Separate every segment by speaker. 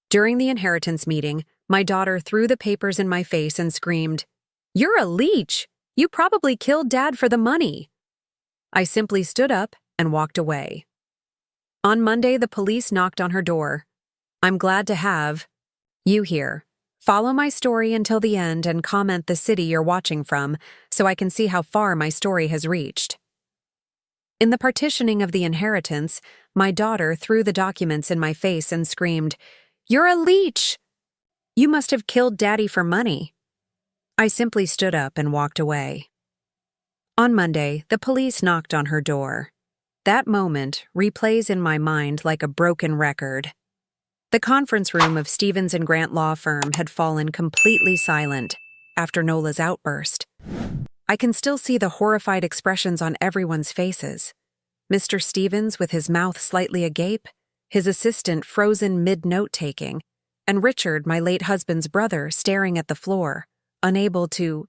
Speaker 1: During the inheritance meeting, my daughter threw the papers in my face and screamed, "You're a leech! You probably killed Dad for the money!" I simply stood up and walked away. On Monday, the police knocked on her door. I'm glad to have you here. Follow my story until the end and comment the city you're watching from so I can see how far my story has reached. In the partitioning of the inheritance, my daughter threw the documents in my face and screamed, "You're a leech! You must have killed Daddy for money." I simply stood up and walked away. On Monday, the police knocked on her door. That moment replays in my mind like a broken record. The conference room of Stevens & Grant Law Firm had fallen completely silent after Nola's outburst. I can still see the horrified expressions on everyone's faces. Mr. Stevens with his mouth slightly agape, his assistant frozen mid-note-taking, and Richard, my late husband's brother, staring at the floor, unable to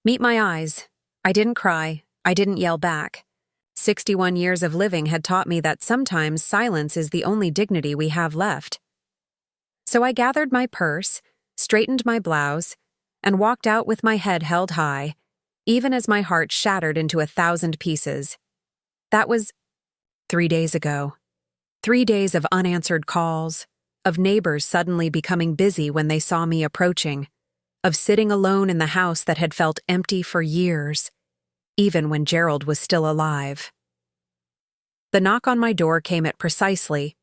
Speaker 1: meet my eyes. I didn't cry. I didn't yell back. 61 years of living had taught me that sometimes silence is the only dignity we have left. So I gathered my purse, straightened my blouse, and walked out with my head held high, even as my heart shattered into 1,000 pieces. That was 3 days ago. 3 days of unanswered calls, of neighbors suddenly becoming busy when they saw me approaching, of sitting alone in the house that had felt empty for years, even when Gerald was still alive. The knock on my door came at precisely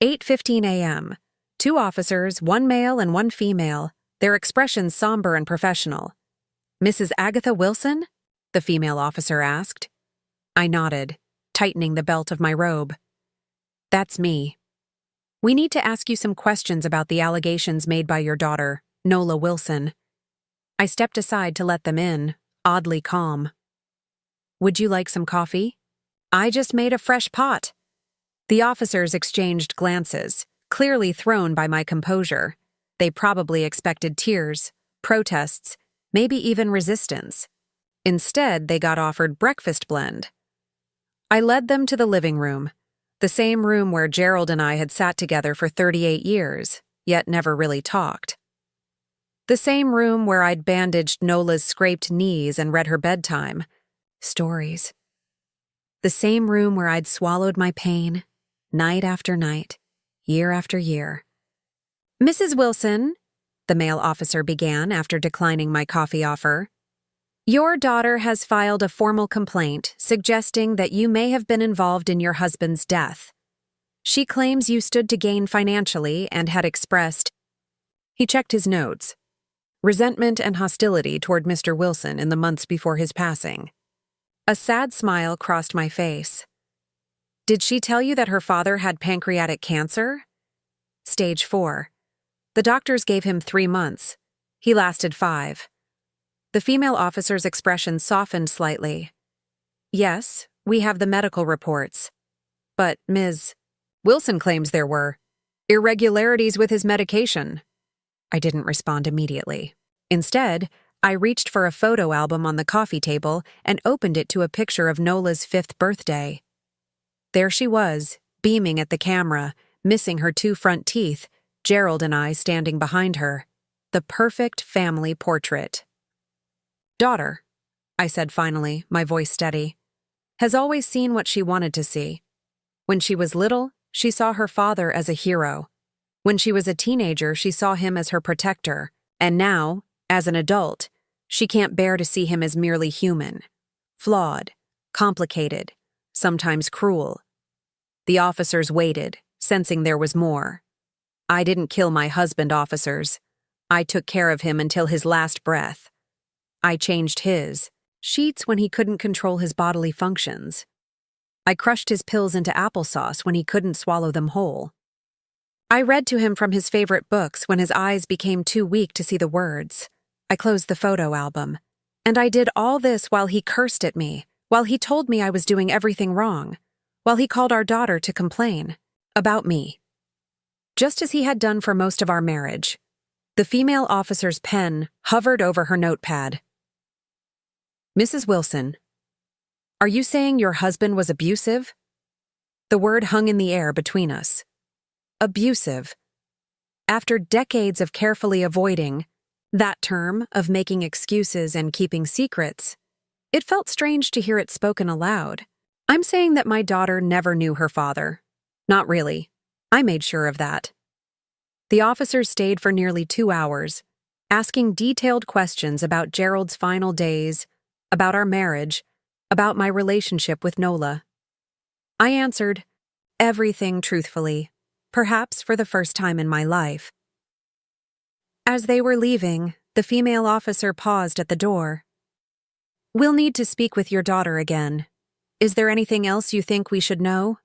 Speaker 1: 8:15 a.m. 2 officers, 1 male and 1 female, their expressions somber and professional. "Mrs. Agatha Wilson?" the female officer asked. I nodded, tightening the belt of my robe. "That's me. We need to ask you some questions about the allegations made by your daughter, Nola Wilson." I stepped aside to let them in, oddly calm. "Would you like some coffee?" "I just made a fresh pot." The officers exchanged glances, clearly thrown by my composure. They probably expected tears, protests, maybe even resistance. Instead, they got offered breakfast blend. I led them to the living room, the same room where Gerald and I had sat together for 38 years, yet never really talked. The same room where I'd bandaged Nola's scraped knees and read her bedtime stories. The same room where I'd swallowed my pain, night after night, year after year. "Mrs. Wilson," the male officer began after declining my coffee offer, "your daughter has filed a formal complaint suggesting that you may have been involved in your husband's death. She claims you stood to gain financially and had expressed—" He checked his notes. "Resentment and hostility toward Mr. Wilson in the months before his passing." A sad smile crossed my face. "Did she tell you that her father had pancreatic cancer?" "Stage 4. The doctors gave him 3 months. He lasted 5. The female officer's expression softened slightly. "Yes, we have the medical reports. But Ms. Wilson claims there were irregularities with his medication." I didn't respond immediately. Instead, I reached for a photo album on the coffee table and opened it to a picture of Nola's 5th birthday. There she was, beaming at the camera, missing her 2 front teeth, Gerald and I standing behind her. The perfect family portrait. "Daughter," I said finally, my voice steady, "has always seen what she wanted to see. When she was little, she saw her father as a hero. When she was a teenager, she saw him as her protector. And now, as an adult, she can't bear to see him as merely human. Flawed, complicated, sometimes cruel." The officers waited, sensing there was more. "I didn't kill my husband, officers. I took care of him until his last breath. I changed his sheets when he couldn't control his bodily functions. I crushed his pills into applesauce when he couldn't swallow them whole. I read to him from his favorite books when his eyes became too weak to see the words. I closed the photo album. And I did all this while he cursed at me, while he told me I was doing everything wrong, while he called our daughter to complain about me. Just as he had done for most of our marriage. The female officer's pen hovered over her notepad. "Mrs. Wilson, are you saying your husband was abusive?" The word hung in the air between us. Abusive. After decades of carefully avoiding that term of making excuses and keeping secrets, it felt strange to hear it spoken aloud. I'm saying that my daughter never knew her father. Not really. I made sure of that. The officers stayed for nearly 2 hours, asking detailed questions about Gerald's final days, about our marriage, about my relationship with Nola. I answered everything truthfully, perhaps for the first time in my life. As they were leaving, the female officer paused at the door. "We'll need to speak with your daughter again. Is there anything else you think we should know?"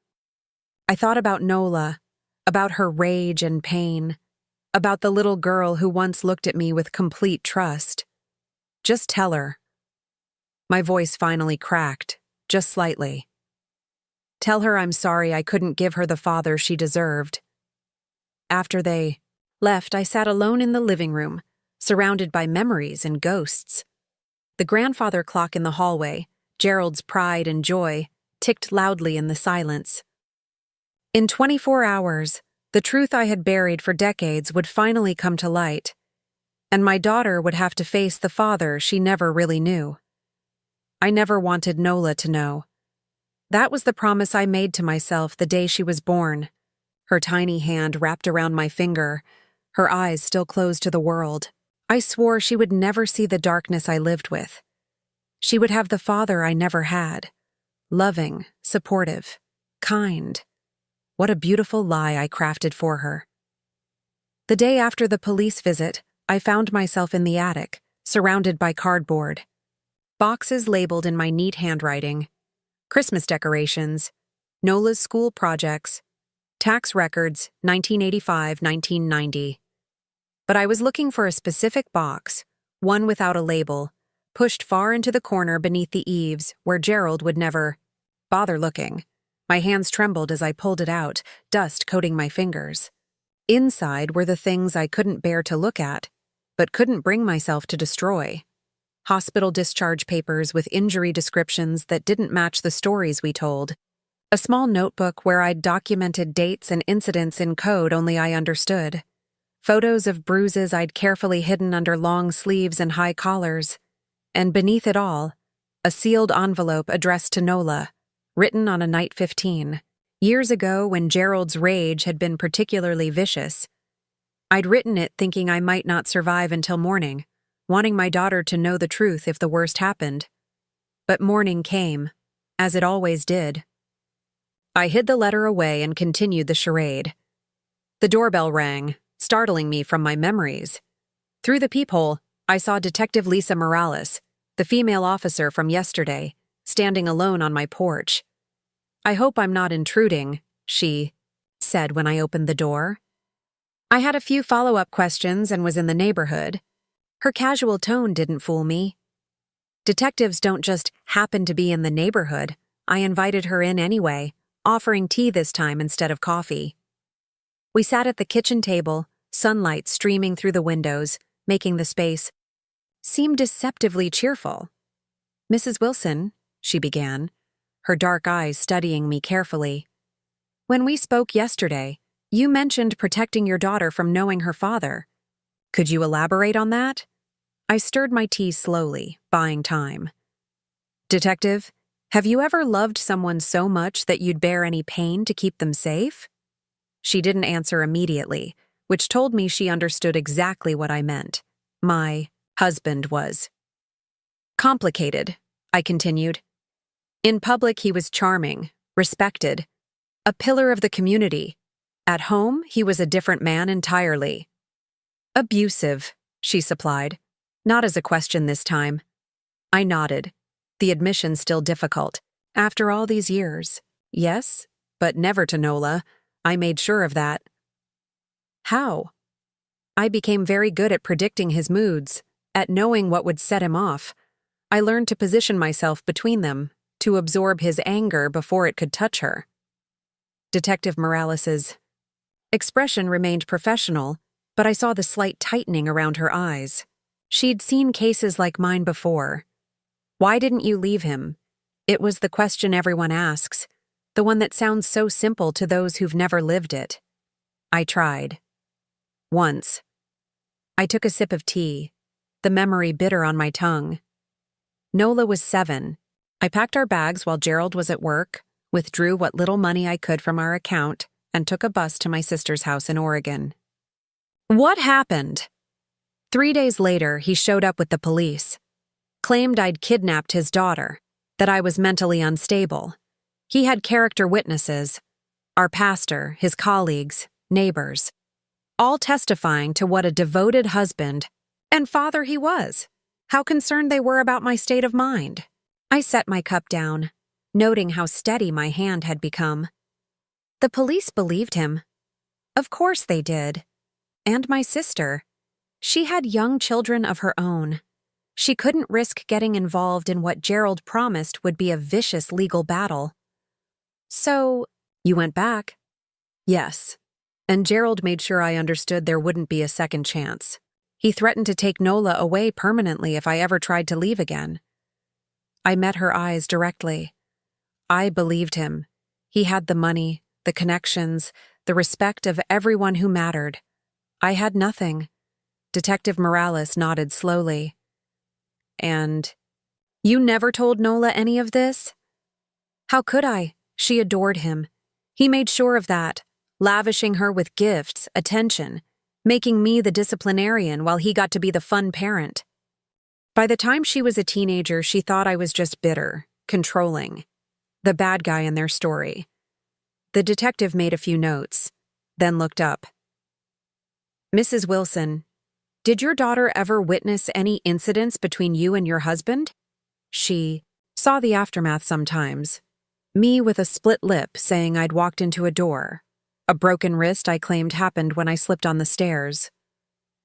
Speaker 1: I thought about Nola, about her rage and pain, about the little girl who once looked at me with complete trust. "Just tell her." My voice finally cracked, just slightly. "Tell her I'm sorry I couldn't give her the father she deserved." After they left, I sat alone in the living room, surrounded by memories and ghosts. The grandfather clock in the hallway, Gerald's pride and joy, ticked loudly in the silence. In 24 hours, the truth I had buried for decades would finally come to light, and my daughter would have to face the father she never really knew. I never wanted Nola to know. That was the promise I made to myself the day she was born, her tiny hand wrapped around my finger, her eyes still closed to the world. I swore she would never see the darkness I lived with. She would have the father I never had. Loving, supportive, kind. What a beautiful lie I crafted for her. The day after the police visit, I found myself in the attic, surrounded by cardboard. Boxes labeled in my neat handwriting. Christmas decorations, Nola's school projects, tax records, 1985-1990. But I was looking for a specific box, one without a label, pushed far into the corner beneath the eaves where Gerald would never bother looking. My hands trembled as I pulled it out, dust coating my fingers. Inside were the things I couldn't bear to look at, but couldn't bring myself to destroy. Hospital discharge papers with injury descriptions that didn't match the stories we told. A small notebook where I'd documented dates and incidents in code only I understood. Photos of bruises I'd carefully hidden under long sleeves and high collars. And beneath it all, a sealed envelope addressed to Nola, written on a night 15. Years ago, when Gerald's rage had been particularly vicious. I'd written it thinking I might not survive until morning, wanting my daughter to know the truth if the worst happened. But morning came, as it always did. I hid the letter away and continued the charade. The doorbell rang, startling me from my memories. Through the peephole, I saw Detective Lisa Morales, the female officer from yesterday, standing alone on my porch. "I hope I'm not intruding," she said when I opened the door. I had a few follow-up questions and was in the neighborhood. Her casual tone didn't fool me. Detectives don't just happen to be in the neighborhood. I invited her in anyway, offering tea this time instead of coffee. We sat at the kitchen table, sunlight streaming through the windows, making the space seem deceptively cheerful. "Mrs. Wilson," she began, her dark eyes studying me carefully. "When we spoke yesterday, you mentioned protecting your daughter from knowing her father. Could you elaborate on that?" I stirred my tea slowly, buying time. "Detective, have you ever loved someone so much that you'd bear any pain to keep them safe?" She didn't answer immediately, which told me she understood exactly what I meant. My husband was complicated, I continued. In public, he was charming, respected, a pillar of the community. At home, he was a different man entirely. "Abusive," she supplied, not as a question this time. I nodded, the admission still difficult. After all these years, yes, but never to Nola. I made sure of that. How? I became very good at predicting his moods, at knowing what would set him off. I learned to position myself between them, to absorb his anger before it could touch her. Detective Morales's expression remained professional, but I saw the slight tightening around her eyes. She'd seen cases like mine before. "Why didn't you leave him?" It was the question everyone asks, the one that sounds so simple to those who've never lived it. I tried. Once. I took a sip of tea, the memory bitter on my tongue. Nola was 7. I packed our bags while Gerald was at work, withdrew what little money I could from our account, and took a bus to my sister's house in Oregon. What happened? 3 days later, he showed up with the police. Claimed I'd kidnapped his daughter, that I was mentally unstable. He had character witnesses, our pastor, his colleagues, neighbors, all testifying to what a devoted husband and father he was, how concerned they were about my state of mind. I set my cup down, noting how steady my hand had become. The police believed him. Of course they did. And my sister. She had young children of her own. She couldn't risk getting involved in what Gerald promised would be a vicious legal battle. So, you went back? Yes. And Gerald made sure I understood there wouldn't be a second chance. He threatened to take Nola away permanently if I ever tried to leave again. I met her eyes directly. I believed him. He had the money, the connections, the respect of everyone who mattered. I had nothing. Detective Morales nodded slowly. And you never told Nola any of this? How could I? She adored him. He made sure of that, lavishing her with gifts, attention, making me the disciplinarian while he got to be the fun parent. By the time she was a teenager, she thought I was just bitter, controlling, the bad guy in their story. The detective made a few notes, then looked up. Mrs. Wilson, did your daughter ever witness any incidents between you and your husband? She saw the aftermath sometimes. Me with a split lip saying I'd walked into a door. A broken wrist I claimed happened when I slipped on the stairs.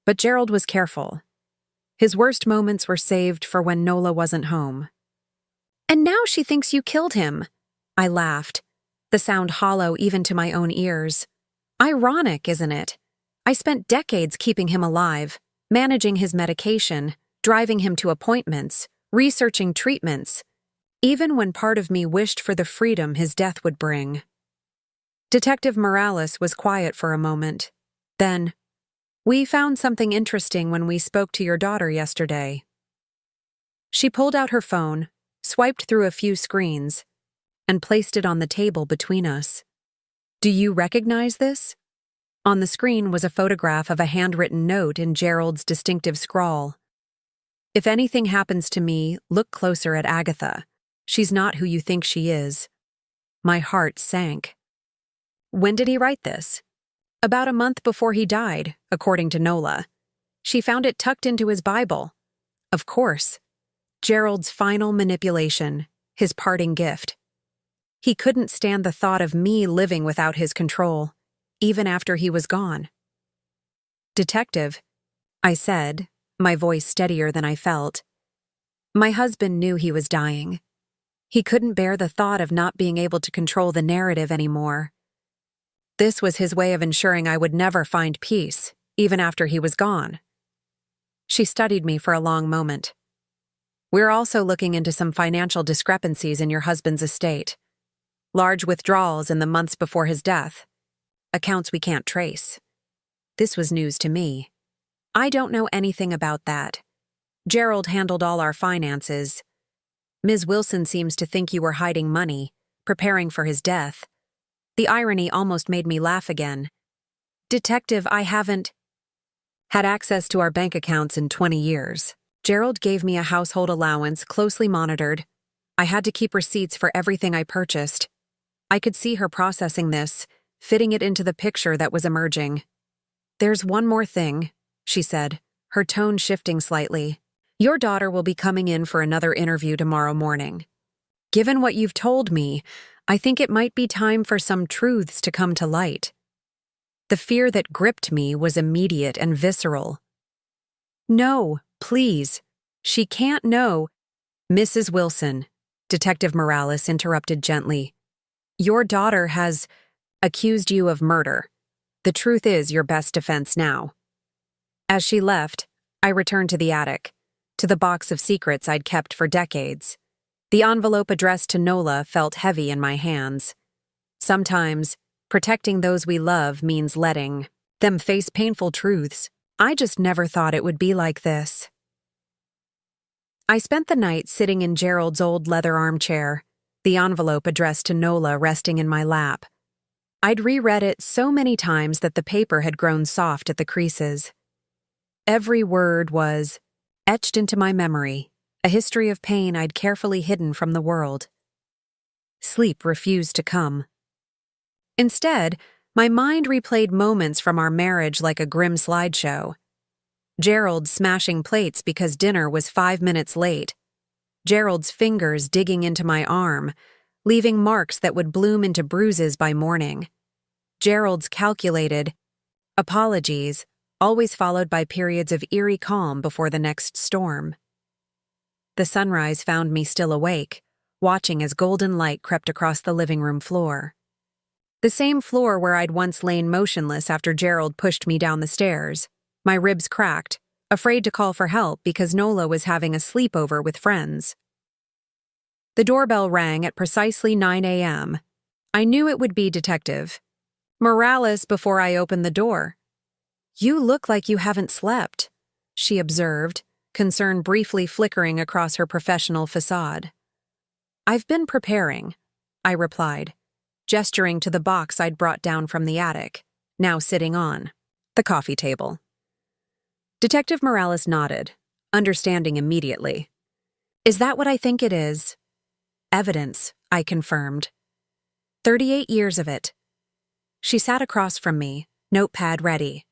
Speaker 1: But Gerald was careful. His worst moments were saved for when Nola wasn't home. And now she thinks you killed him. I laughed, the sound hollow even to my own ears. Ironic, isn't it? I spent decades keeping him alive, managing his medication, driving him to appointments, researching treatments, even when part of me wished for the freedom his death would bring. Detective Morales was quiet for a moment. Then, we found something interesting when we spoke to your daughter yesterday. She pulled out her phone, swiped through a few screens, and placed it on the table between us. Do you recognize this? On the screen was a photograph of a handwritten note in Gerald's distinctive scrawl. If anything happens to me, look closer at Agatha. She's not who you think she is. My heart sank. When did he write this? About a month before he died, according to Nola. She found it tucked into his Bible. Of course. Gerald's final manipulation, his parting gift. He couldn't stand the thought of me living without his control, even after he was gone. Detective, I said, my voice steadier than I felt. My husband knew he was dying. He couldn't bear the thought of not being able to control the narrative anymore. This was his way of ensuring I would never find peace, even after he was gone. She studied me for a long moment. We're also looking into some financial discrepancies in your husband's estate. Large withdrawals in the months before his death. Accounts we can't trace. This was news to me. I don't know anything about that. Gerald handled all our finances. Ms. Wilson seems to think you were hiding money, preparing for his death. The irony almost made me laugh again. Detective, I haven't had access to our bank accounts in 20 years. Gerald gave me a household allowance closely monitored. I had to keep receipts for everything I purchased. I could see her processing this, fitting it into the picture that was emerging. There's one more thing, she said, her tone shifting slightly. Your daughter will be coming in for another interview tomorrow morning. Given what you've told me, I think it might be time for some truths to come to light. The fear that gripped me was immediate and visceral. No, please. She can't know. Mrs. Wilson, Detective Morales interrupted gently. Your daughter has accused you of murder. The truth is your best defense now. As she left, I returned to the attic, to the box of secrets I'd kept for decades. The envelope addressed to Nola felt heavy in my hands. Sometimes, protecting those we love means letting them face painful truths. I just never thought it would be like this. I spent the night sitting in Gerald's old leather armchair, the envelope addressed to Nola resting in my lap. I'd reread it so many times that the paper had grown soft at the creases. Every word was etched into my memory, a history of pain I'd carefully hidden from the world. Sleep refused to come. Instead, my mind replayed moments from our marriage like a grim slideshow. Gerald smashing plates because dinner was 5 minutes late. Gerald's fingers digging into my arm, leaving marks that would bloom into bruises by morning. Gerald's calculated apologies, always followed by periods of eerie calm before the next storm. The sunrise found me still awake, watching as golden light crept across the living room floor. The same floor where I'd once lain motionless after Gerald pushed me down the stairs, my ribs cracked, afraid to call for help because Nola was having a sleepover with friends. The doorbell rang at precisely 9 a.m. I knew it would be Detective Morales before I opened the door. "You look like you haven't slept," she observed, concern briefly flickering across her professional facade. "I've been preparing," I replied, gesturing to the box I'd brought down from the attic, now sitting on the coffee table. Detective Morales nodded, understanding immediately. "Is that what I think it is?" "Evidence," I confirmed. 38 years of it." She sat across from me, notepad ready.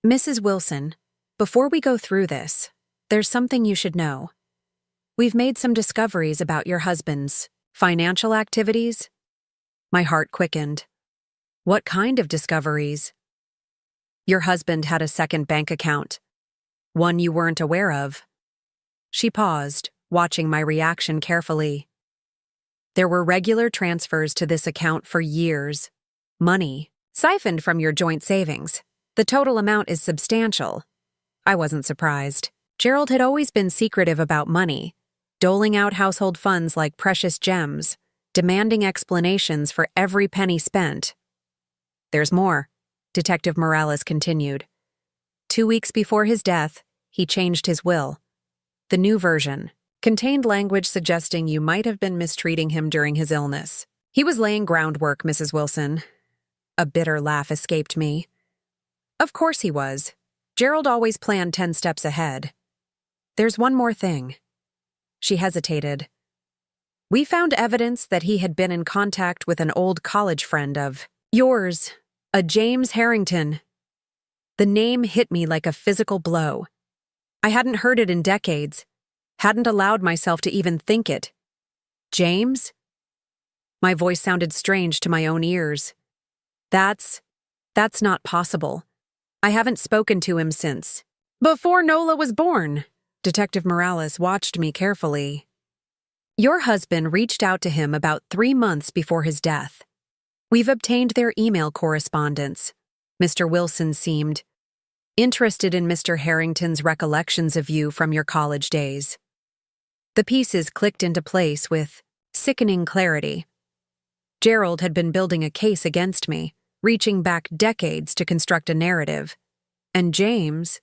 Speaker 1: "Mrs. Wilson, before we go through this, there's something you should know. We've made some discoveries about your husband's financial activities." My heart quickened. "What kind of discoveries?" "Your husband had a second bank account. One you weren't aware of." She paused, watching my reaction carefully. "There were regular transfers to this account for years. Money siphoned from your joint savings. The total amount is substantial." I wasn't surprised. Gerald had always been secretive about money, doling out household funds like precious gems, demanding explanations for every penny spent. "There's more," Detective Morales continued. 2 weeks before his death, he changed his will. The new version contained language suggesting you might have been mistreating him during his illness. "He was laying groundwork, Mrs. Wilson." A bitter laugh escaped me. "Of course he was. Gerald always planned 10 steps ahead. There's one more thing." She hesitated. "We found evidence that he had been in contact with an old college friend of yours, a James Harrington." The name hit me like a physical blow. I hadn't heard it in decades, hadn't allowed myself to even think it. "James?" My voice sounded strange to my own ears. That's not possible. I haven't spoken to him since before Nola was born." Detective Morales watched me carefully. "Your husband reached out to him about 3 months before his death. We've obtained their email correspondence." Mr. Wilson seemed interested in Mr. Harrington's recollections of you from your college days. The pieces clicked into place with sickening clarity. Gerald had been building a case against me, reaching back decades to construct a narrative. And James,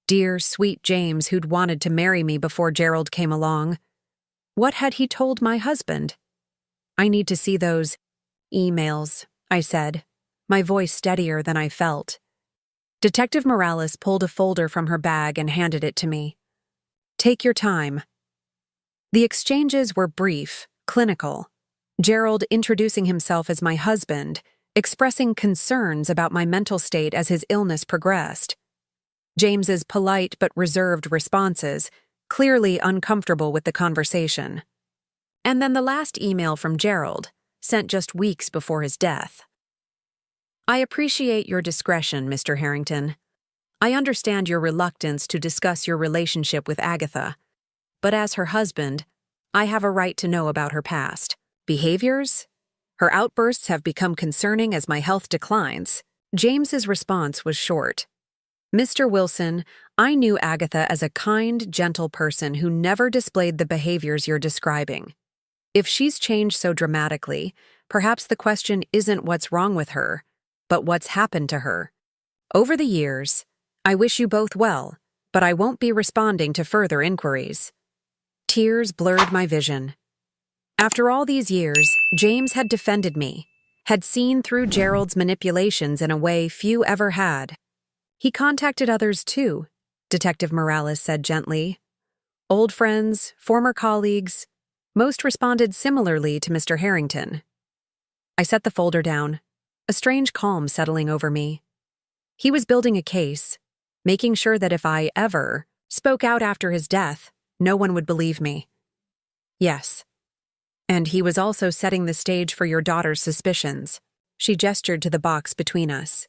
Speaker 1: dear, sweet James who'd wanted to marry me before Gerald came along, what had he told my husband? "I need to see those emails," I said, my voice steadier than I felt. Detective Morales pulled a folder from her bag and handed it to me. "Take your time." The exchanges were brief, clinical. Gerald introducing himself as my husband, expressing concerns about my mental state as his illness progressed. James's polite but reserved responses, clearly uncomfortable with the conversation. And then the last email from Gerald, sent just weeks before his death. "I appreciate your discretion, Mr. Harrington. I understand your reluctance to discuss your relationship with Agatha, but as her husband, I have a right to know about her past behaviors. Her outbursts have become concerning as my health declines." James's response was short. "Mr. Wilson, I knew Agatha as a kind, gentle person who never displayed the behaviors you're describing. If she's changed so dramatically, perhaps the question isn't what's wrong with her, but what's happened to her." Over the years, I wish you both well, but I won't be responding to further inquiries. Tears blurred my vision. After all these years, James had defended me, had seen through Gerald's manipulations in a way few ever had. He contacted others too, Detective Morales said gently. Old friends, former colleagues, most responded similarly to Mr. Harrington. I set the folder down, a strange calm settling over me. He was building a case, making sure that if I ever spoke out after his death, no one would believe me. Yes. And he was also setting the stage for your daughter's suspicions. She gestured to the box between us.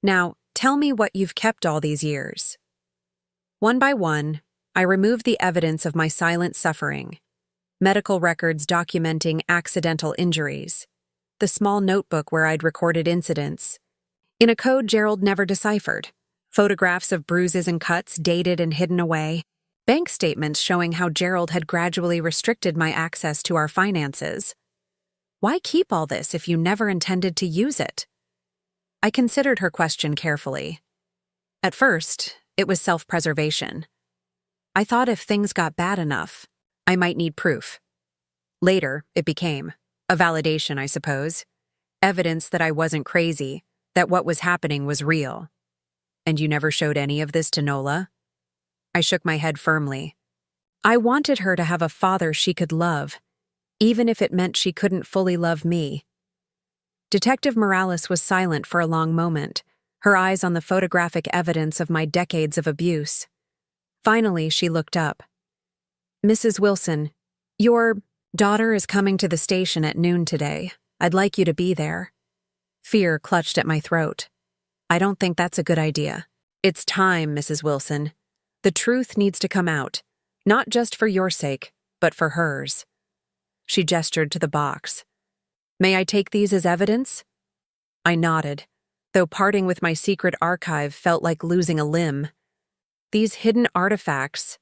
Speaker 1: Now, tell me what you've kept all these years. One by one, I removed the evidence of my silent suffering. Medical records documenting accidental injuries. The small notebook where I'd recorded incidents. In a code Gerald never deciphered. Photographs of bruises and cuts dated and hidden away. Bank statements showing how Gerald had gradually restricted my access to our finances. Why keep all this if you never intended to use it? I considered her question carefully. At first, it was self-preservation. I thought if things got bad enough, I might need proof. Later, it became a validation, I suppose. Evidence that I wasn't crazy, that what was happening was real. And you never showed any of this to Nola? I shook my head firmly. I wanted her to have a father she could love, even if it meant she couldn't fully love me. Detective Morales was silent for a long moment, her eyes on the photographic evidence of my decades of abuse. Finally, she looked up. Mrs. Wilson, your daughter is coming to the station at noon today. I'd like you to be there. Fear clutched at my throat. I don't think that's a good idea. It's time, Mrs. Wilson. The truth needs to come out, not just for your sake, but for hers. She gestured to the box. May I take these as evidence? I nodded, though parting with my secret archive felt like losing a limb. These hidden artifacts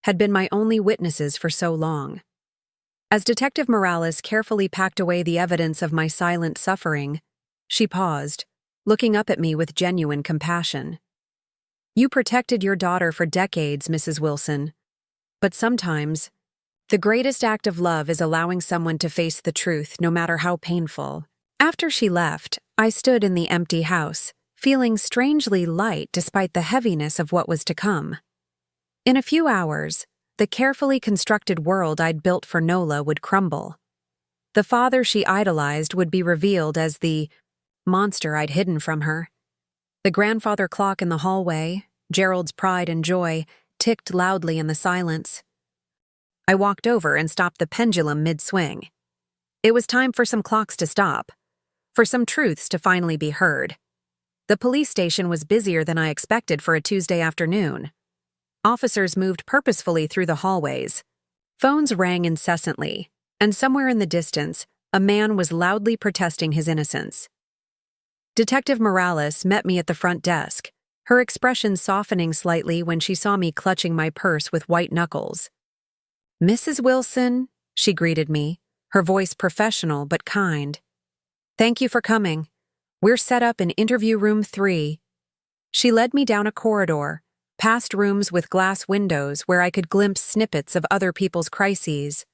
Speaker 1: had been my only witnesses for so long. As Detective Morales carefully packed away the evidence of my silent suffering, she paused, looking up at me with genuine compassion. You protected your daughter for decades, Mrs. Wilson. But sometimes, the greatest act of love is allowing someone to face the truth, no matter how painful. After she left, I stood in the empty house, feeling strangely light despite the heaviness of what was to come. In a few hours, the carefully constructed world I'd built for Nola would crumble. The father she idolized would be revealed as the monster I'd hidden from her. The grandfather clock in the hallway, Gerald's pride and joy, ticked loudly in the silence. I walked over and stopped the pendulum mid-swing. It was time for some clocks to stop, for some truths to finally be heard. The police station was busier than I expected for a Tuesday afternoon. Officers moved purposefully through the hallways. Phones rang incessantly, and somewhere in the distance, a man was loudly protesting his innocence. Detective Morales met me at the front desk, her expression softening slightly when she saw me clutching my purse with white knuckles. Mrs. Wilson, she greeted me, her voice professional but kind. Thank you for coming. We're set up in interview room 3. She led me down a corridor, past rooms with glass windows where I could glimpse snippets of other people's crises.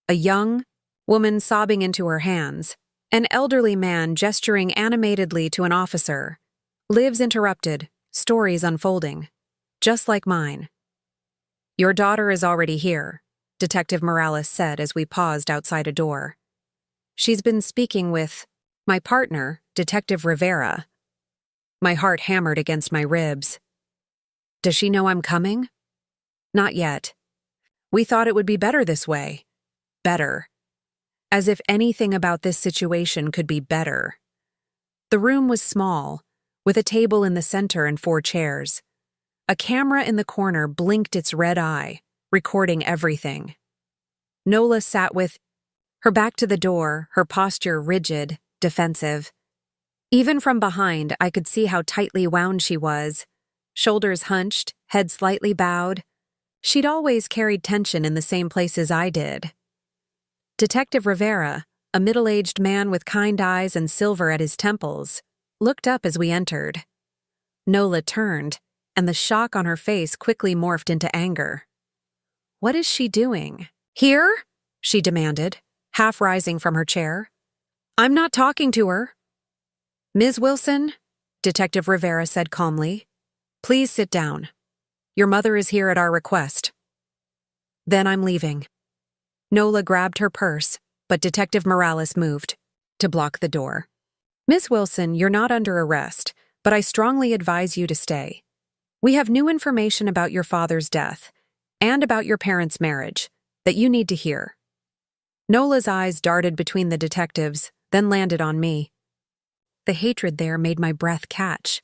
Speaker 1: A young woman sobbing into her hands, an elderly man gesturing animatedly to an officer. Lives interrupted, stories unfolding, just like mine. Your daughter is already here, Detective Morales said as we paused outside a door. She's been speaking with my partner, Detective Rivera. My heart hammered against my ribs. Does she know I'm coming? Not yet. We thought it would be better this way. Better. As if anything about this situation could be better. The room was small, with a table in the center and 4 chairs. A camera in the corner blinked its red eye, recording everything. Nola sat with her back to the door, her posture rigid, defensive. Even from behind, I could see how tightly wound she was. Shoulders hunched, head slightly bowed. She'd always carried tension in the same places I did. Detective Rivera, a middle-aged man with kind eyes and silver at his temples, looked up as we entered. Nola turned, and the shock on her face quickly morphed into anger. "What is she doing?" "Here?" she demanded, half rising from her chair. "I'm not talking to her." "Ms. Wilson," Detective Rivera said calmly, "please sit down. Your mother is here at our request." "Then I'm leaving." Nola grabbed her purse, but Detective Morales moved to block the door. "Ms. Wilson, you're not under arrest, but I strongly advise you to stay. We have new information about your father's death and about your parents' marriage that you need to hear." Nola's eyes darted between the detectives, then landed on me. The hatred there made my breath catch.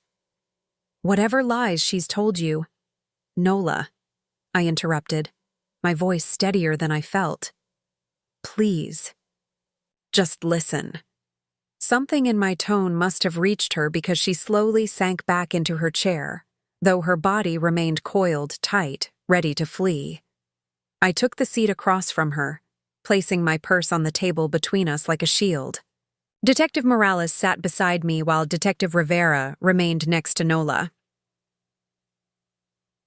Speaker 1: "Whatever lies she's told you—" "Nola," I interrupted, my voice steadier than I felt. "Please, just listen." Something in my tone must have reached her because she slowly sank back into her chair, though her body remained coiled tight, ready to flee. I took the seat across from her, placing my purse on the table between us like a shield. Detective Morales sat beside me while Detective Rivera remained next to Nola.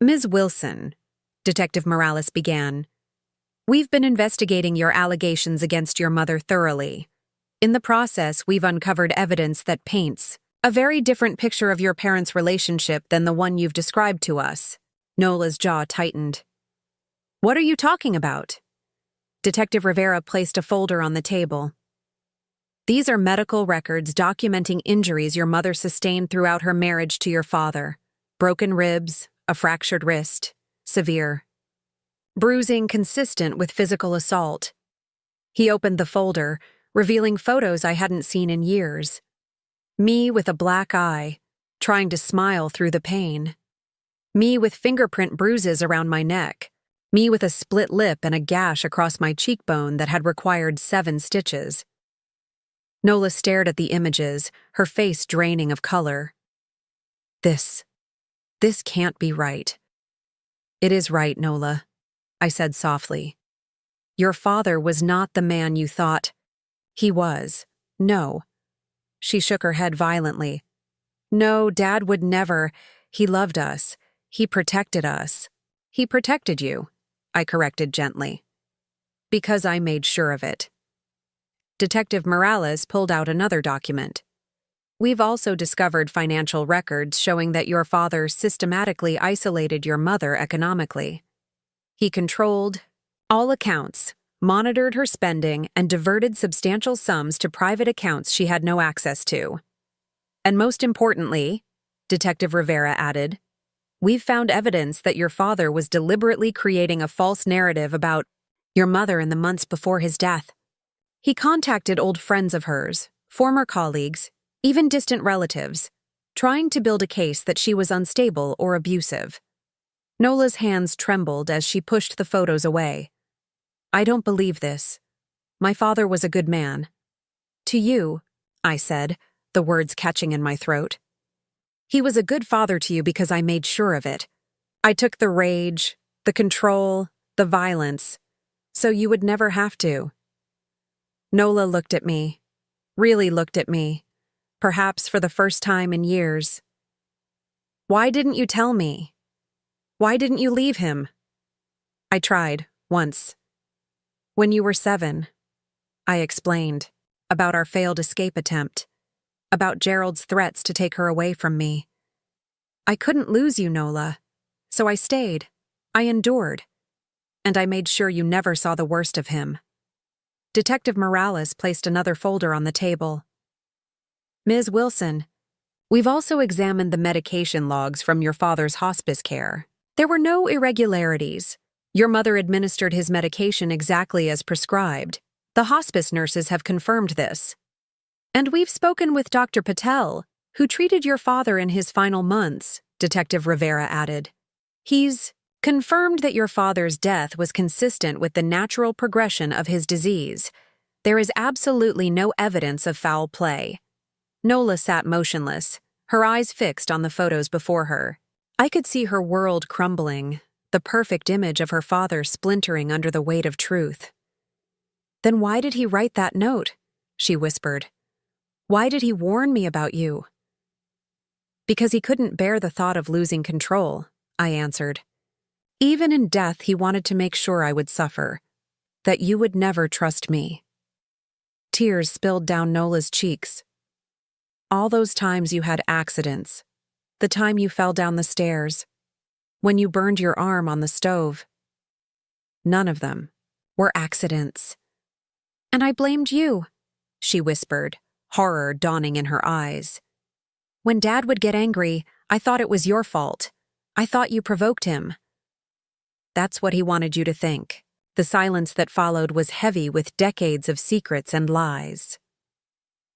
Speaker 1: "Ms. Wilson," Detective Morales began, "we've been investigating your allegations against your mother thoroughly. In the process, we've uncovered evidence that paints a very different picture of your parents' relationship than the one you've described to us." Nola's jaw tightened. "What are you talking about?" Detective Rivera placed a folder on the table. "These are medical records documenting injuries your mother sustained throughout her marriage to your father. Broken ribs, a fractured wrist, severe bruising consistent with physical assault." He opened the folder, revealing photos I hadn't seen in years. Me with a black eye, trying to smile through the pain. Me with fingerprint bruises around my neck. Me with a split lip and a gash across my cheekbone that had required 7 stitches. Nola stared at the images, her face draining of color. This can't be right." "It is right, Nola," I said softly. "Your father was not the man you thought he was. No." She shook her head violently. "No, Dad would never. He loved us. He protected us." "He protected you," I corrected gently. "Because I made sure of it." Detective Morales pulled out another document. "We've also discovered financial records showing that your father systematically isolated your mother economically. He controlled all accounts, monitored her spending, and diverted substantial sums to private accounts she had no access to. And most importantly," Detective Rivera added, "we've found evidence that your father was deliberately creating a false narrative about your mother in the months before his death. He contacted old friends of hers, former colleagues, even distant relatives, trying to build a case that she was unstable or abusive." Nola's hands trembled as she pushed the photos away. "I don't believe this. My father was a good man." "To you," I said, the words catching in my throat. "He was a good father to you because I made sure of it. I took the rage, the control, the violence, so you would never have to." Nola looked at me, really looked at me, perhaps for the first time in years. "Why didn't you tell me? Why didn't you leave him?" "I tried, once. When you were 7, I explained, about our failed escape attempt, about Gerald's threats to take her away from me. I couldn't lose you, Nola, so I stayed. I endured. And I made sure you never saw the worst of him." Detective Morales placed another folder on the table. "Ms. Wilson, we've also examined the medication logs from your father's hospice care. There were no irregularities. Your mother administered his medication exactly as prescribed. The hospice nurses have confirmed this. And we've spoken with Dr. Patel, who treated your father in his final months," Detective Rivera added. "He's confirmed that your father's death was consistent with the natural progression of his disease. There is absolutely no evidence of foul play." Nola sat motionless, her eyes fixed on the photos before her. I could see her world crumbling, the perfect image of her father splintering under the weight of truth. "Then why did he write that note?" she whispered. "Why did he warn me about you?" Because he couldn't bear the thought of losing control, I answered. Even in death, he wanted to make sure I would suffer, that you would never trust me. Tears spilled down Nola's cheeks. All those times you had accidents, the time you fell down the stairs, when you burned your arm on the stove. None of them were accidents. And I blamed you, she whispered, horror dawning in her eyes. When Dad would get angry, I thought it was your fault. I thought you provoked him. That's what he wanted you to think. The silence that followed was heavy with decades of secrets and lies.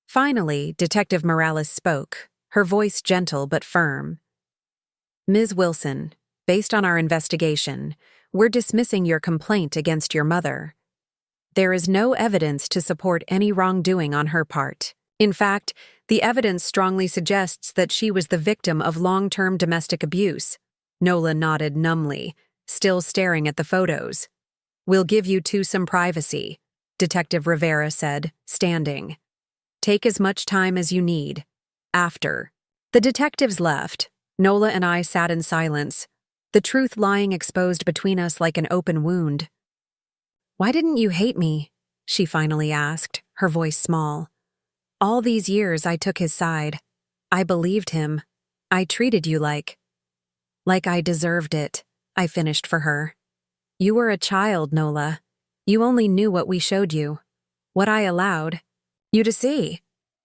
Speaker 1: Finally, Detective Morales spoke, her voice gentle but firm. Ms. Wilson, based on our investigation, we're dismissing your complaint against your mother. There is no evidence to support any wrongdoing on her part. In fact, the evidence strongly suggests that she was the victim of long-term domestic abuse. Nola nodded numbly, still staring at the photos. We'll give you two some privacy, Detective Rivera said, standing. Take as much time as you need. After. The detectives left. Nola and I sat in silence, the truth lying exposed between us like an open wound. Why didn't you hate me? She finally asked, her voice small. All these years I took his side. I believed him. I treated you like I deserved it, I finished for her. You were a child, Nola. You only knew what we showed you, what I allowed you to see.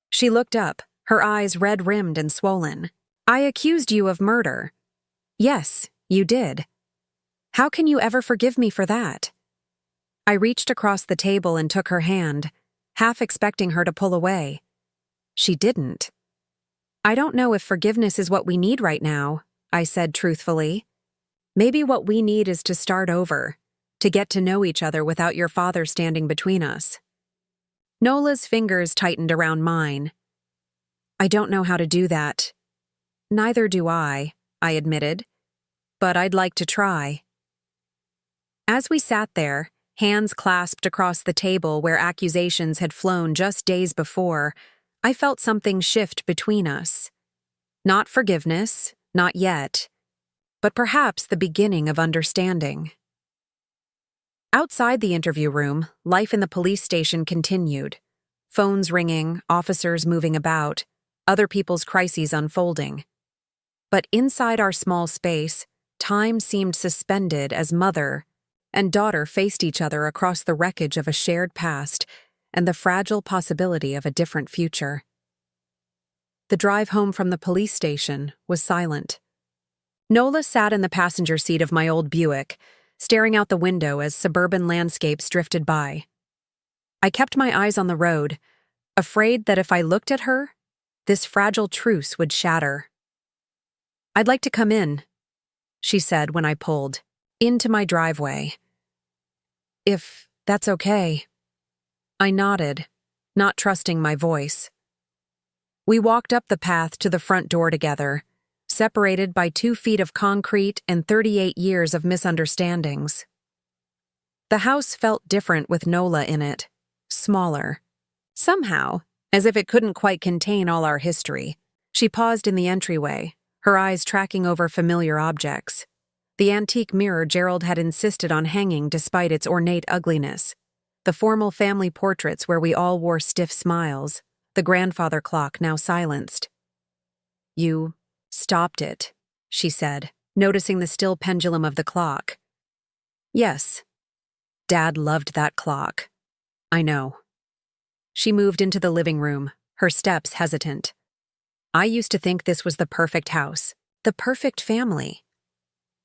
Speaker 1: She looked up, her eyes red-rimmed and swollen. I accused you of murder. Yes, you did. How can you ever forgive me for that? I reached across the table and took her hand, half expecting her to pull away. She didn't. I don't know if forgiveness is what we need right now, I said truthfully. Maybe what we need is to start over, to get to know each other without your father standing between us. Nola's fingers tightened around mine. I don't know how to do that. Neither do I admitted. But I'd like to try. As we sat there, hands clasped across the table where accusations had flown just days before, I felt something shift between us. Not forgiveness, not yet, but perhaps the beginning of understanding. Outside the interview room, life in the police station continued. Phones ringing, officers moving about, other people's crises unfolding. But inside our small space, time seemed suspended as mother and daughter faced each other across the wreckage of a shared past and the fragile possibility of a different future. The drive home from the police station was silent. Nola sat in the passenger seat of my old Buick, staring out the window as suburban landscapes drifted by. I kept my eyes on the road, afraid that if I looked at her, this fragile truce would shatter. I'd like to come in, she said when I pulled into my driveway. If that's okay. I nodded, not trusting my voice. We walked up the path to the front door together, separated by 2 feet of concrete and 38 years of misunderstandings. The house felt different with Nola in it, smaller. Somehow, as if it couldn't quite contain all our history. She paused in the entryway, her eyes tracking over familiar objects. The antique mirror Gerald had insisted on hanging despite its ornate ugliness. The formal family portraits where we all wore stiff smiles. The grandfather clock now silenced. You stopped it, she said, noticing the still pendulum of the clock. Yes. Dad loved that clock. I know. She moved into the living room, her steps hesitant. I used to think this was the perfect house, the perfect family.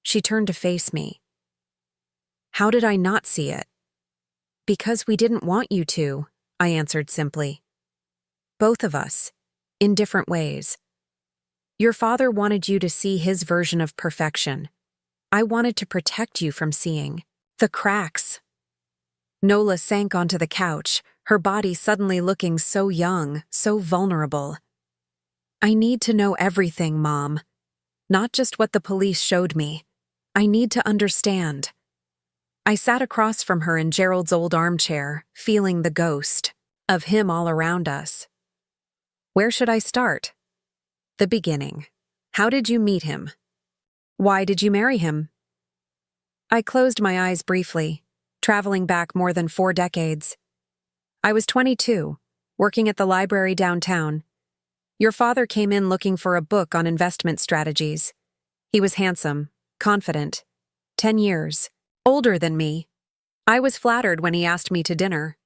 Speaker 1: She turned to face me. How did I not see it? Because we didn't want you to, I answered simply. Both of us, in different ways. Your father wanted you to see his version of perfection. I wanted to protect you from seeing the cracks. Nola sank onto the couch, her body suddenly looking so young, so vulnerable. I need to know everything, Mom. Not just what the police showed me. I need to understand. I sat across from her in Gerald's old armchair, feeling the ghost of him all around us. Where should I start? The beginning. How did you meet him? Why did you marry him? I closed my eyes briefly, traveling back more than 4 decades. I was 22, working at the library downtown. Your father came in looking for a book on investment strategies. He was handsome, confident, 10 years, older than me. I was flattered when he asked me to dinner.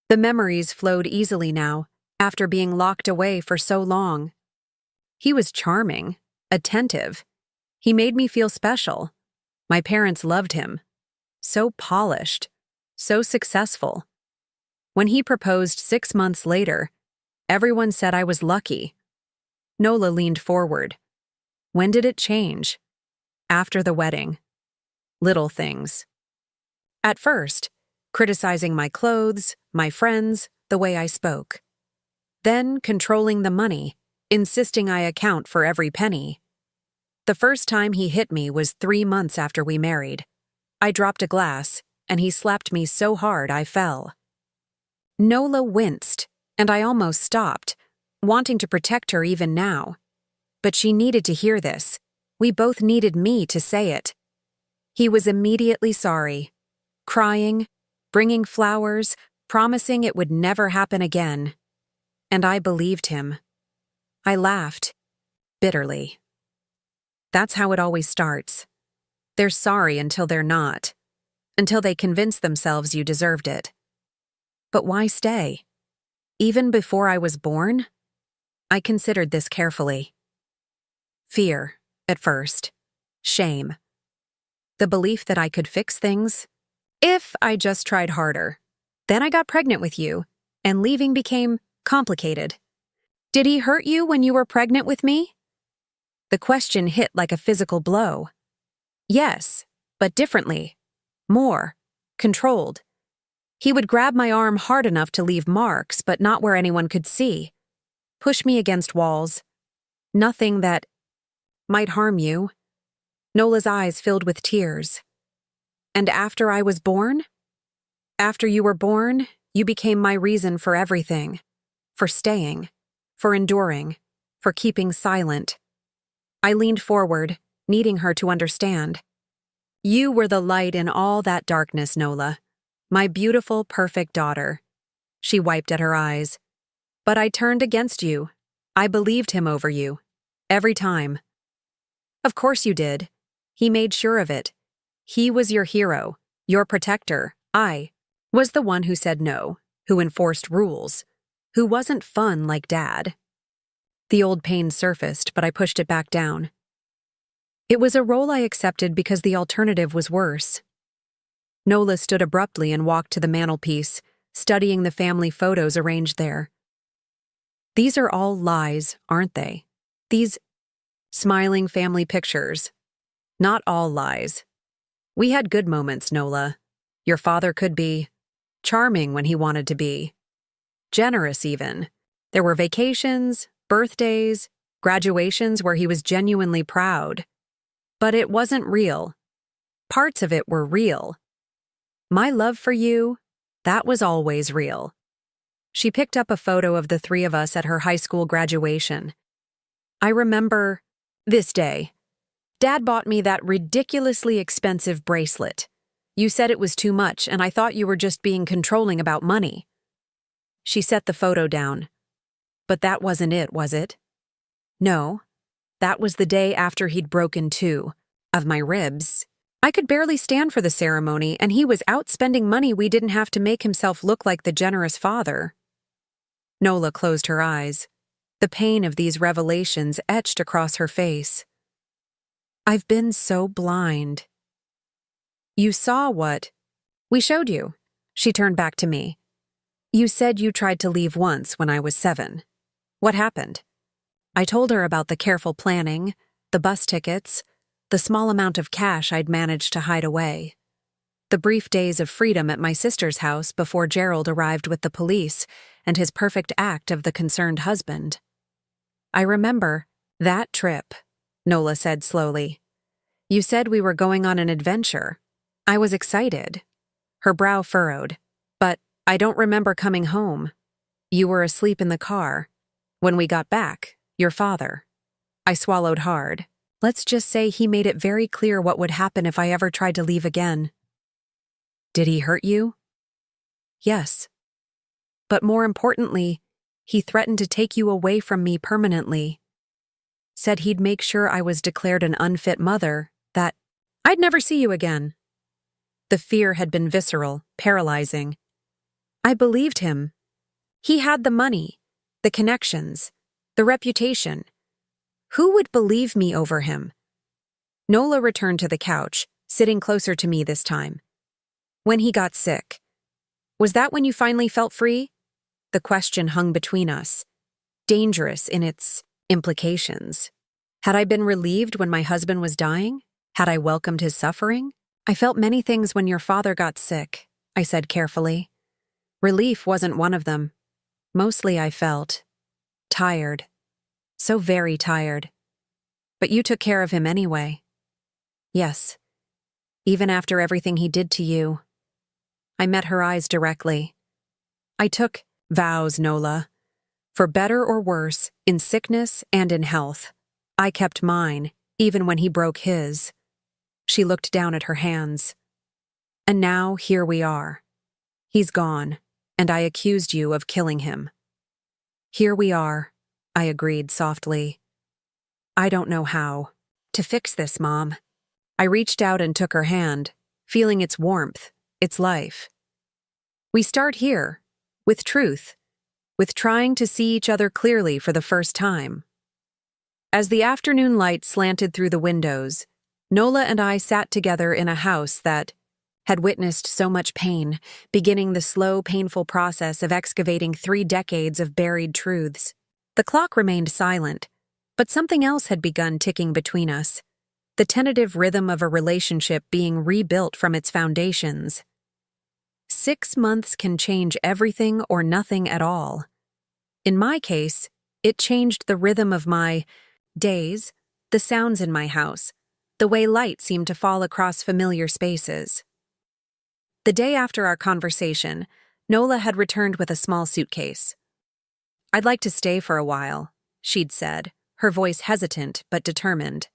Speaker 1: The memories flowed easily now, after being locked away for so long. He was charming, attentive. He made me feel special. My parents loved him. So polished, so successful. When he proposed 6 months later, everyone said I was lucky. Nola leaned forward. When did it change? After the wedding. Little things. At first, criticizing my clothes, my friends, the way I spoke. Then controlling the money, insisting I account for every penny. The first time he hit me was 3 months after we married. I dropped a glass, and he slapped me so hard I fell. Nola winced, and I almost stopped, wanting to protect her even now. But she needed to hear this. We both needed me to say it. He was immediately sorry, crying, bringing flowers, promising it would never happen again. And I believed him. I laughed, bitterly. That's how it always starts. They're sorry until they're not, until they convince themselves you deserved it. But why stay? Even before I was born? I considered this carefully. Fear, at first. Shame. The belief that I could fix things, if I just tried harder. Then I got pregnant with you, and leaving became complicated. Did he hurt you when you were pregnant with me? The question hit like a physical blow. Yes, but differently. More. Controlled. He would grab my arm hard enough to leave marks, but not where anyone could see. Push me against walls. Nothing that might harm you. Nola's eyes filled with tears. And after I was born? After you were born, you became my reason for everything. For staying. For enduring. For keeping silent. I leaned forward, needing her to understand. You were the light in all that darkness, Nola. My beautiful, perfect daughter. She wiped at her eyes. But I turned against you. I believed him over you. Every time. Of course you did. He made sure of it. He was your hero, your protector. I was the one who said no, who enforced rules, who wasn't fun like Dad. The old pain surfaced, but I pushed it back down. It was a role I accepted because the alternative was worse. Nola stood abruptly and walked to the mantelpiece, studying the family photos arranged there. These are all lies, aren't they? These smiling family pictures. Not all lies. We had good moments, Nola. Your father could be charming when he wanted to be. Generous, even. There were vacations, birthdays, graduations where he was genuinely proud. But it wasn't real. Parts of it were real. My love for you, that was always real. She picked up a photo of the 3 of us at her high school graduation. I remember this day. Dad bought me that ridiculously expensive bracelet. You said it was too much, and I thought you were just being controlling about money. She set the photo down. But that wasn't it, was it? No. That was the day after he'd broken 2 of my ribs. I could barely stand for the ceremony, and he was out spending money we didn't have to make himself look like the generous father. Nola closed her eyes. The pain of these revelations etched across her face. I've been so blind. You saw what? We showed you. She turned back to me. You said you tried to leave once when I was 7. What happened? I told her about the careful planning, the bus tickets, the small amount of cash I'd managed to hide away. The brief days of freedom at my sister's house before Gerald arrived with the police and his perfect act of the concerned husband. I remember that trip, Nola said slowly. You said we were going on an adventure. I was excited. Her brow furrowed. But I don't remember coming home. You were asleep in the car. When we got back, your father. I swallowed hard. Let's just say he made it very clear what would happen if I ever tried to leave again. Did he hurt you? Yes. But more importantly, he threatened to take you away from me permanently. Said he'd make sure I was declared an unfit mother, that I'd never see you again. The fear had been visceral, paralyzing. I believed him. He had the money, the connections, the reputation. Who would believe me over him? Nola returned to the couch, sitting closer to me this time. When he got sick. Was that when you finally felt free? The question hung between us, dangerous in its implications. Had I been relieved when my husband was dying? Had I welcomed his suffering? I felt many things when your father got sick, I said carefully. Relief wasn't one of them. Mostly I felt tired. So very tired. But you took care of him anyway. Yes. Even after everything he did to you. I met her eyes directly. I took vows, Nola. For better or worse, in sickness and in health. I kept mine, even when he broke his. She looked down at her hands. And now here we are. He's gone, and I accused you of killing him. Here we are, I agreed softly. I don't know how to fix this, Mom. I reached out and took her hand, feeling its warmth, its life. We start here, with truth, with trying to see each other clearly for the first time. As the afternoon light slanted through the windows, Nola and I sat together in a house that had witnessed so much pain, beginning the slow, painful process of excavating 3 decades of buried truths. The clock remained silent, but something else had begun ticking between us, the tentative rhythm of a relationship being rebuilt from its foundations. 6 months can change everything or nothing at all. In my case, it changed the rhythm of my days, the sounds in my house, the way light seemed to fall across familiar spaces. The day after our conversation, Nola had returned with a small suitcase. I'd like to stay for a while, she'd said, her voice hesitant but determined.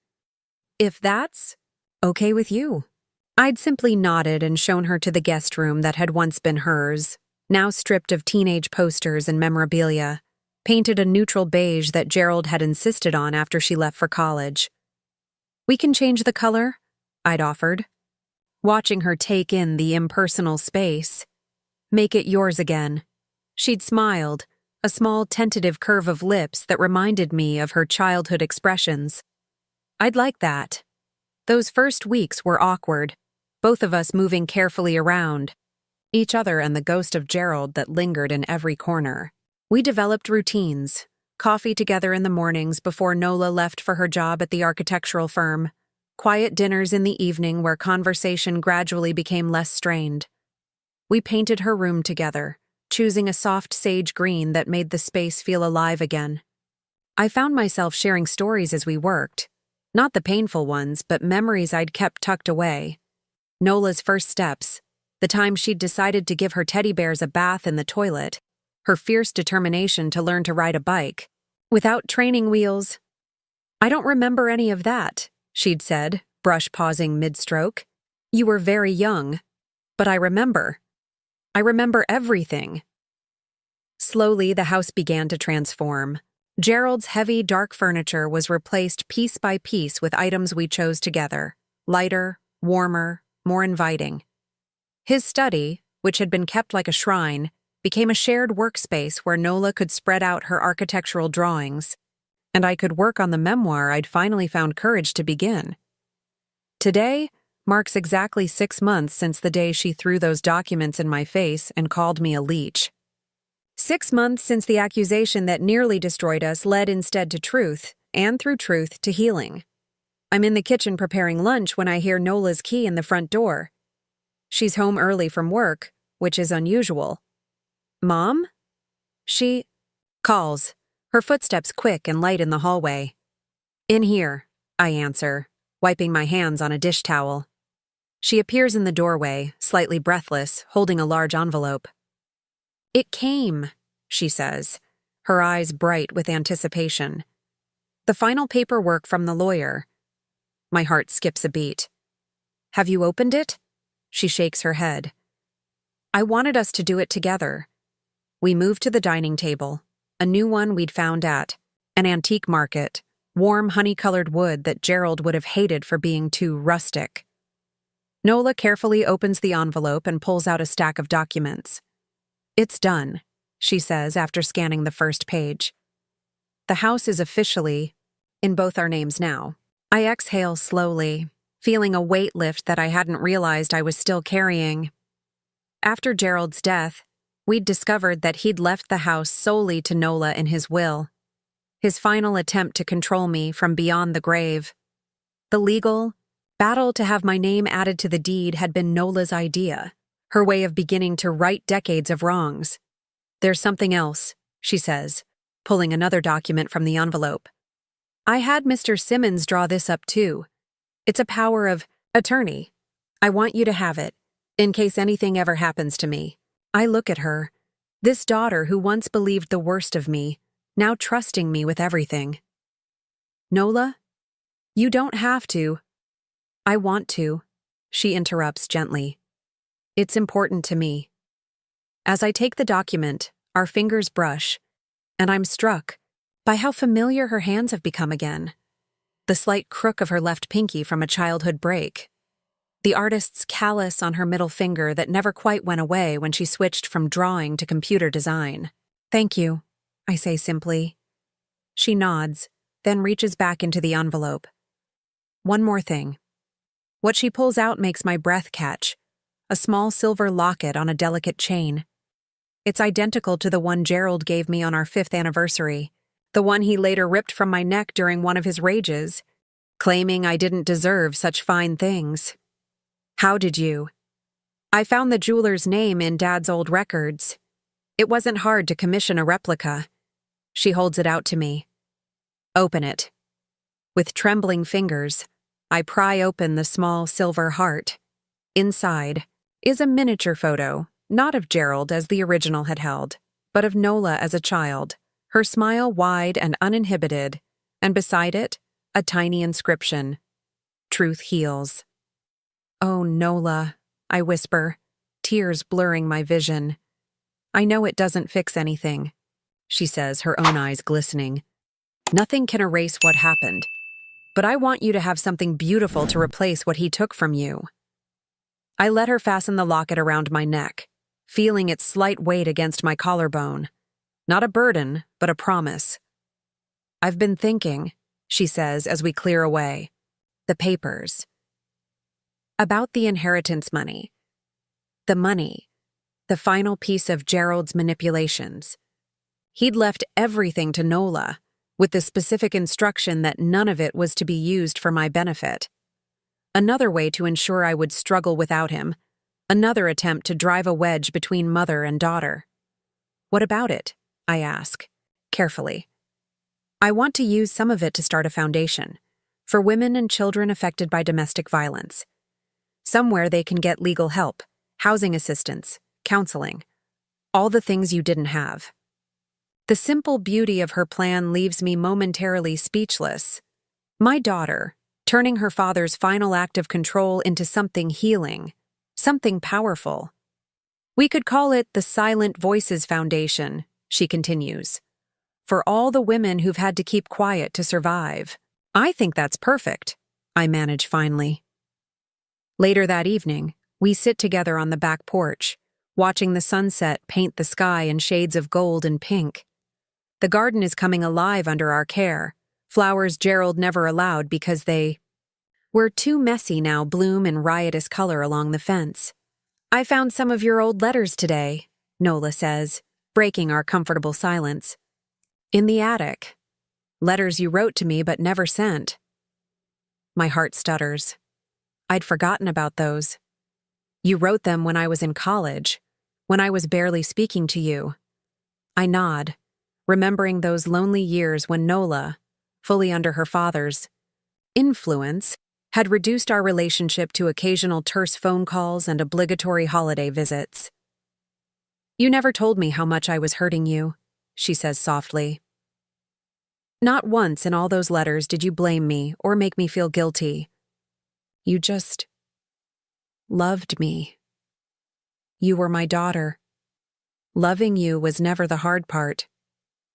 Speaker 1: If that's okay with you. I'd simply nodded and shown her to the guest room that had once been hers, now stripped of teenage posters and memorabilia, painted a neutral beige that Gerald had insisted on after she left for college. We can change the color, I'd offered, watching her take in the impersonal space. Make it yours again. She'd smiled, a small tentative curve of lips that reminded me of her childhood expressions. I'd like that. Those first weeks were awkward, both of us moving carefully around, each other and the ghost of Gerald that lingered in every corner. We developed routines, coffee together in the mornings before Nola left for her job at the architectural firm, quiet dinners in the evening where conversation gradually became less strained. We painted her room together, choosing a soft sage green that made the space feel alive again. I found myself sharing stories as we worked, not the painful ones, but memories I'd kept tucked away. Nola's first steps, the time she'd decided to give her teddy bears a bath in the toilet, her fierce determination to learn to ride a bike, without training wheels. I don't remember any of that, she'd said, brush pausing mid-stroke. You were very young, but I remember. I remember everything. Slowly, the house began to transform. Gerald's heavy, dark furniture was replaced piece by piece with items we chose together, lighter, warmer, more inviting. His study, which had been kept like a shrine, became a shared workspace where Nola could spread out her architectural drawings, and I could work on the memoir I'd finally found courage to begin. Today marks exactly 6 months since the day she threw those documents in my face and called me a leech. 6 months since the accusation that nearly destroyed us led instead to truth, and through truth to healing. I'm in the kitchen preparing lunch when I hear Nola's key in the front door. She's home early from work, which is unusual. Mom? She calls, her footsteps quick and light in the hallway. In here, I answer, wiping my hands on a dish towel. She appears in the doorway, slightly breathless, holding a large envelope. It came, she says, her eyes bright with anticipation. The final paperwork from the lawyer. My heart skips a beat. Have you opened it? She shakes her head. I wanted us to do it together. We moved to the dining table, a new one we'd found at an antique market, warm honey-colored wood that Gerald would have hated for being too rustic. Nola carefully opens the envelope and pulls out a stack of documents. It's done, she says after scanning the first page. The house is officially in both our names now. I exhale slowly, feeling a weight lift that I hadn't realized I was still carrying. After Gerald's death, we'd discovered that he'd left the house solely to Nola in his will. His final attempt to control me from beyond the grave. The legal battle to have my name added to the deed had been Nola's idea, her way of beginning to right decades of wrongs. There's something else, she says, pulling another document from the envelope. I had Mr. Simmons draw this up too. It's a power of attorney. I want you to have it, in case anything ever happens to me. I look at her, this daughter who once believed the worst of me, now trusting me with everything. Nola, you don't have to. I want to, she interrupts gently. It's important to me. As I take the document, our fingers brush, and I'm struck by how familiar her hands have become again. The slight crook of her left pinky from a childhood break. The artist's callus on her middle finger that never quite went away when she switched from drawing to computer design. Thank you, I say simply. She nods, then reaches back into the envelope. One more thing. What she pulls out makes my breath catch. A small silver locket on a delicate chain. It's identical to the one Gerald gave me on our 5th anniversary, the one he later ripped from my neck during one of his rages, claiming I didn't deserve such fine things. How did you? I found the jeweler's name in Dad's old records. It wasn't hard to commission a replica. She holds it out to me. Open it. With trembling fingers, I pry open the small silver heart. Inside is a miniature photo, not of Gerald as the original had held, but of Nola as a child, her smile wide and uninhibited, and beside it, a tiny inscription. Truth heals. Oh, Nola, I whisper, tears blurring my vision. I know it doesn't fix anything, she says, her own eyes glistening. Nothing can erase what happened, but I want you to have something beautiful to replace what he took from you. I let her fasten the locket around my neck, feeling its slight weight against my collarbone. Not a burden, but a promise. I've been thinking, she says as we clear away. The papers. About the inheritance money. The money. The final piece of Gerald's manipulations. He'd left everything to Nola, with the specific instruction that none of it was to be used for my benefit. Another way to ensure I would struggle without him. Another attempt to drive a wedge between mother and daughter. What about it? I ask, carefully. I want to use some of it to start a foundation for women and children affected by domestic violence. Somewhere they can get legal help, housing assistance, counseling, all the things you didn't have. The simple beauty of her plan leaves me momentarily speechless. My daughter, turning her father's final act of control into something healing, something powerful. We could call it the Silent Voices Foundation, she continues, for all the women who've had to keep quiet to survive. I think that's perfect, I manage finally. Later that evening, we sit together on the back porch, watching the sunset paint the sky in shades of gold and pink. The garden is coming alive under our care, flowers Gerald never allowed because they were too messy now bloom in riotous color along the fence. I found some of your old letters today, Nola says, breaking our comfortable silence. In the attic. Letters you wrote to me but never sent. My heart stutters. I'd forgotten about those. You wrote them when I was in college, when I was barely speaking to you. I nod, remembering those lonely years when Nola, fully under her father's influence, had reduced our relationship to occasional terse phone calls and obligatory holiday visits. You never told me how much I was hurting you, she says softly. Not once in all those letters did you blame me or make me feel guilty. You just loved me. You were my daughter. Loving you was never the hard part.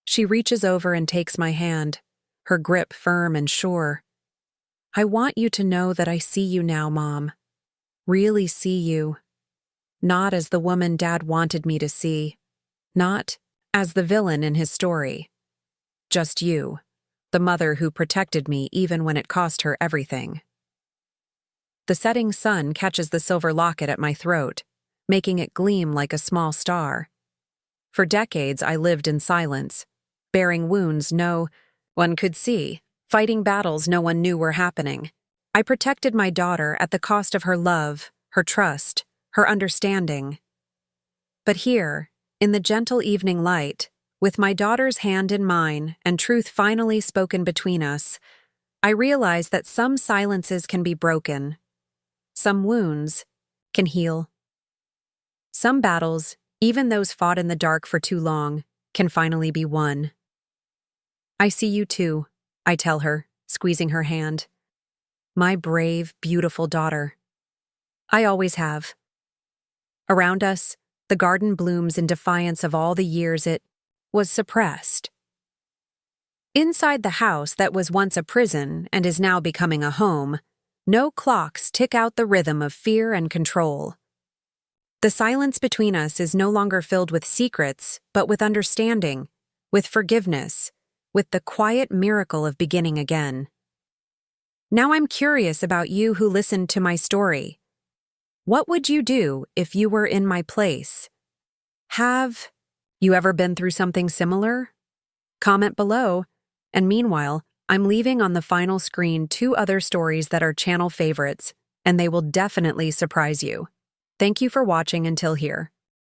Speaker 1: She reaches over and takes my hand, her grip firm and sure. I want you to know that I see you now, Mom. Really see you. Not as the woman Dad wanted me to see. Not as the villain in his story. Just you, the mother who protected me even when it cost her everything. The setting sun catches the silver locket at my throat, making it gleam like a small star. For decades I lived in silence, bearing wounds no one could see, fighting battles no one knew were happening. I protected my daughter at the cost of her love, her trust, her understanding. But here, in the gentle evening light, with my daughter's hand in mine and truth finally spoken between us, I realize that some silences can be broken. Some wounds can heal. Some battles, even those fought in the dark for too long, can finally be won. I see you too, I tell her, squeezing her hand. My brave, beautiful daughter. I always have. Around us, the garden blooms in defiance of all the years it was suppressed. Inside the house that was once a prison and is now becoming a home, no clocks tick out the rhythm of fear and control. The silence between us is no longer filled with secrets, but with understanding, with forgiveness, with the quiet miracle of beginning again. Now I'm curious about you who listened to my story. What would you do if you were in my place? Have you ever been through something similar? Comment below. And meanwhile, I'm leaving on the final screen 2 other stories that are channel favorites, and they will definitely surprise you. Thank you for watching until here.